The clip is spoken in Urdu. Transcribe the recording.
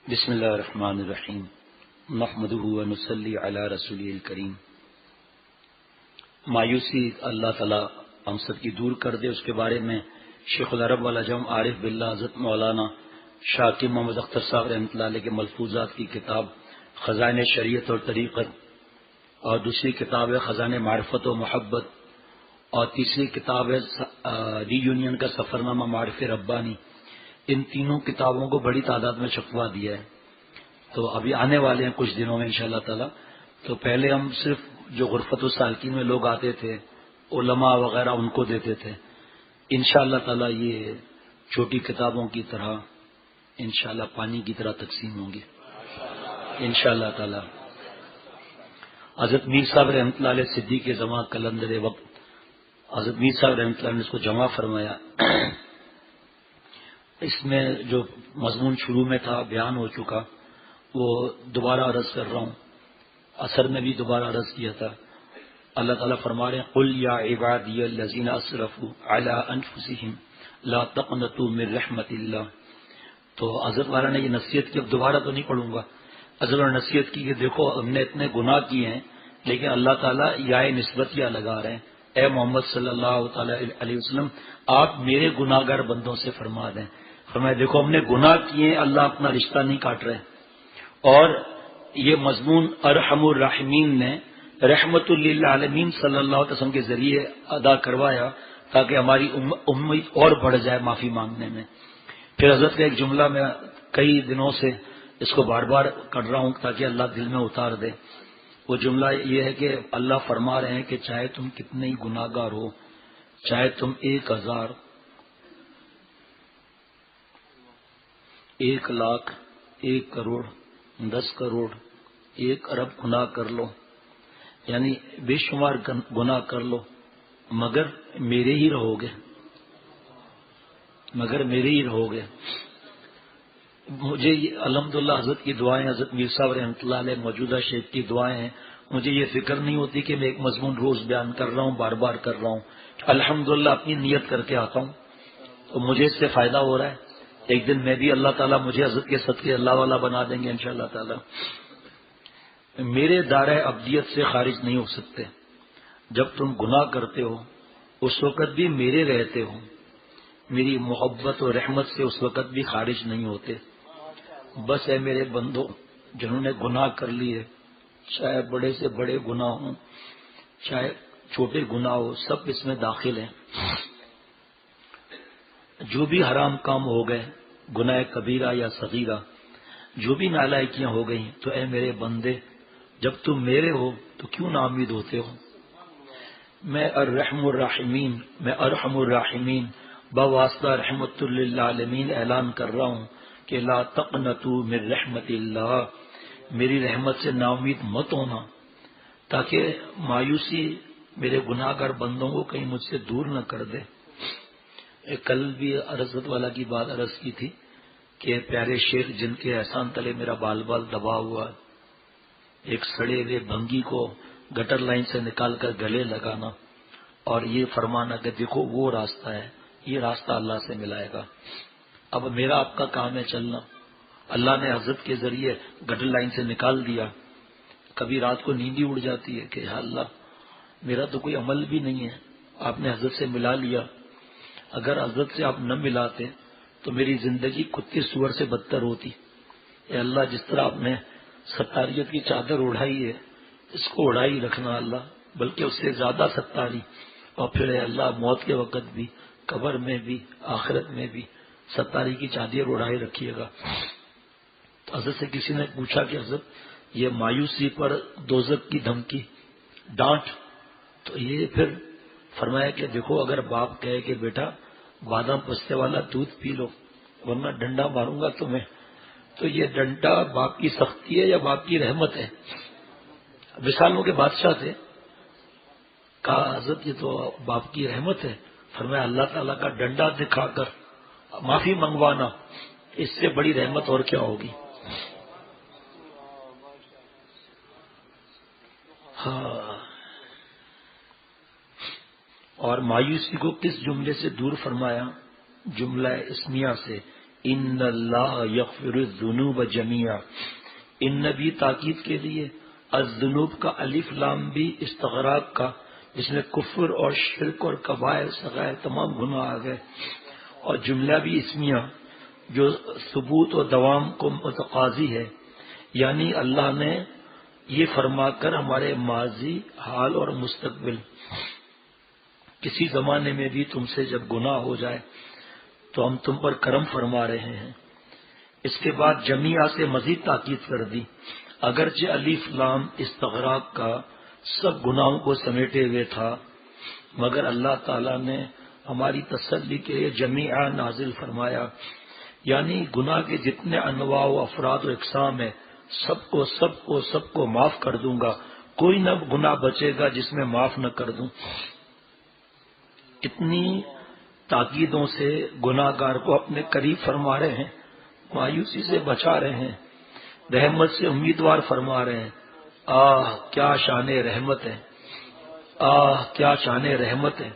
بسم اللہ الرحمن الرحیم نحمدہ ونصلی علی رسولہ الکریم۔ مایوسی اللہ تعالی ہم سب کی دور کر دے، اس کے بارے میں شیخ العرب والعجم عارف باللہ حضرت مولانا شاکر محمد اختر صاحب رحمۃ اللہ علیہ کے ملفوظات کی کتاب خزائن شریعت اور طریقت، اور دوسری کتاب ہے خزائن معرفت و محبت، اور تیسری کتاب ہے ری یونین کا سفرنامہ معرف ربانی۔ ان تینوں کتابوں کو بڑی تعداد میں چھپوا دیا ہے، تو ابھی آنے والے ہیں کچھ دنوں میں انشاءاللہ تعالی۔ تو پہلے ہم صرف جو غرفت السالکین میں لوگ آتے تھے، علماء وغیرہ، ان کو دیتے تھے۔ انشاءاللہ تعالی یہ چھوٹی کتابوں کی طرح انشاءاللہ پانی کی طرح تقسیم ہوں گی انشاءاللہ تعالی۔ حضرت میر صاحب رحمۃ اللہ علیہ صدیق زماں کلندر وقت، حضرت میر صاحب رحمۃ اللہ علیہ نے اس کو جمع فرمایا۔ اس میں جو مضمون شروع میں تھا بیان ہو چکا، وہ دوبارہ عرض کر رہا ہوں۔ اثر میں بھی دوبارہ عرض کیا تھا۔ اللہ تعالیٰ فرما رہے ہیں قل یا عبادی الذین اسرفوا علی انفسہم لا تقنطوا من رحمت اللہ۔ تو حضرت والا نے یہ نصیحت کی، اب دوبارہ تو نہیں پڑھوں گا۔ حضرت نے نصیحت کی کہ دیکھو ہم نے اتنے گناہ کیے ہیں، لیکن اللہ تعالیٰ یا نسبتیہ لگا رہے ہیں، اے محمد صلی اللہ تعالی علیہ وسلم آپ میرے گناہ گار بندوں سے فرما دیں۔ فرمایا دیکھو ہم نے گناہ کیے ہیں، اللہ اپنا رشتہ نہیں کاٹ رہے۔ اور یہ مضمون ارحم الراحمین نے رحمت للعالمین صلی اللہ علیہ وسلم کے ذریعے ادا کروایا، تاکہ ہماری امید اور بڑھ جائے معافی مانگنے میں۔ پھر حضرت کا ایک جملہ میں کئی دنوں سے اس کو بار بار کر رہا ہوں تاکہ اللہ دل میں اتار دے۔ وہ جملہ یہ ہے کہ اللہ فرما رہے ہیں کہ چاہے تم کتنے ہی گناہ گار ہو، چاہے تم 1000 1,00,000 1 کروڑ 10 کروڑ 1 ارب گناہ کر لو، یعنی بے شمار گناہ کر لو، مگر میرے ہی رہو گے، مگر میرے ہی رہو گے۔ مجھے الحمدللہ حضرت کی دعائیں، حضرت میر صاحب رحمۃ اللہ علیہ موجودہ شیخ کی دعائیں ہیں، مجھے یہ فکر نہیں ہوتی کہ میں ایک مضمون روز بیان کر رہا ہوں، بار بار کر رہا ہوں۔ الحمدللہ اپنی نیت کر کے آتا ہوں تو مجھے اس سے فائدہ ہو رہا ہے۔ ایک دن میں بھی اللہ تعالیٰ مجھے حضرت کے صدقے اللہ والا بنا دیں گے انشاءاللہ تعالیٰ۔ میرے دائرہ ابدیت سے خارج نہیں ہو سکتے۔ جب تم گناہ کرتے ہو اس وقت بھی میرے رہتے ہو، میری محبت اور رحمت سے اس وقت بھی خارج نہیں ہوتے۔ بس اے میرے بندو جنہوں نے گناہ کر لیے، چاہے بڑے سے بڑے گناہ ہوں چاہے چھوٹے گناہ ہو، سب اس میں داخل ہیں۔ جو بھی حرام کام ہو گئے، گناہ کبیرہ یا صغیرہ، جو بھی نالائکیاں ہو گئیں، تو اے میرے بندے جب تم میرے ہو تو کیوں نا امید ہوتے ہو۔ میں الرحم الراحمین، میں ارحم الراحمین بواسطہ رحمت للعالمین اعلان کر رہا ہوں کہ لا تقنطوا من رحمت اللہ، میری رحمت سے نا امید مت ہونا، تاکہ مایوسی میرے گناہ گار بندوں کو کہیں مجھ سے دور نہ کر دے۔ کل بھی عرضت والا کی بات عرض کی تھی کہ پیارے شیخ جن کے احسان تلے میرا بال بال دبا ہوا، ایک سڑے ہوئے بھنگی کو گٹر لائن سے نکال کر گلے لگانا اور یہ فرمانا کہ دیکھو وہ راستہ ہے، یہ راستہ اللہ سے ملائے گا۔ اب میرا آپ کا کام ہے چلنا۔ اللہ نے حضرت کے ذریعے گٹر لائن سے نکال دیا۔ کبھی رات کو نیند ہی اڑ جاتی ہے کہ یا اللہ میرا تو کوئی عمل بھی نہیں ہے، آپ نے حضرت سے ملا لیا۔ اگر حضرت سے آپ نہ ملاتے تو میری زندگی کتے سور سے بدتر ہوتی۔ اے اللہ جس طرح آپ نے ستاریت کی چادر اڑائی ہے، اس کو اڑائی رکھنا اللہ، بلکہ اس سے زیادہ ستاری۔ اور پھر اے اللہ موت کے وقت بھی، قبر میں بھی، آخرت میں بھی ستاری کی چادر اڑائے رکھیے گا۔ تو حضرت سے کسی نے پوچھا کہ حضرت یہ مایوسی پر دوزخ کی دھمکی، ڈانٹ، تو یہ پھر فرمایا کہ دیکھو اگر باپ کہے کہ بیٹا بادام پستے والا دودھ پی لو ورنہ ڈنڈا ماروں گا تمہیں، تو یہ ڈنڈا باپ کی سختی ہے یا باپ کی رحمت ہے؟ وصالوں کے بادشاہ تھے، کہا حضرت یہ تو باپ کی رحمت ہے۔ فرمایا اللہ تعالیٰ کا ڈنڈا دکھا کر معافی منگوانا، اس سے بڑی رحمت اور کیا ہوگی۔ ہاں، اور مایوسی کو کس جملے سے دور فرمایا؟ جملہ اسمیہ سے، ان اللہ یغفر الذنوب جمیعا، ان بھی تاکید کے لیے، الذنوب کا الف لام بھی استغراق کا، جس میں کفر اور شرک اور کبائر صغائر تمام گناہ آ گئے، اور جملہ بھی اسمیہ جو ثبوت و دوام کو متقاضی ہے، یعنی اللہ نے یہ فرما کر ہمارے ماضی، حال اور مستقبل کسی زمانے میں بھی تم سے جب گناہ ہو جائے تو ہم تم پر کرم فرما رہے ہیں۔ اس کے بعد جمیعہ سے مزید تاکید کر دی، اگرچہ الف لام استغراق کا سب گناہوں کو سمیٹے ہوئے تھا، مگر اللہ تعالیٰ نے ہماری تسلی کے لیے جمیعہ نازل فرمایا، یعنی گناہ کے جتنے انواع و افراد و اقسام ہیں سب کو معاف کر دوں گا، کوئی نہ گناہ بچے گا جس میں معاف نہ کر دوں۔ اتنی تاکیدوں سے گناہ گار کو اپنے قریب فرما رہے ہیں، مایوسی سے بچا رہے ہیں، رحمت سے امیدوار فرما رہے ہیں۔ آہ کیا شان رحمت ہے، آہ کیا شان رحمت ہے۔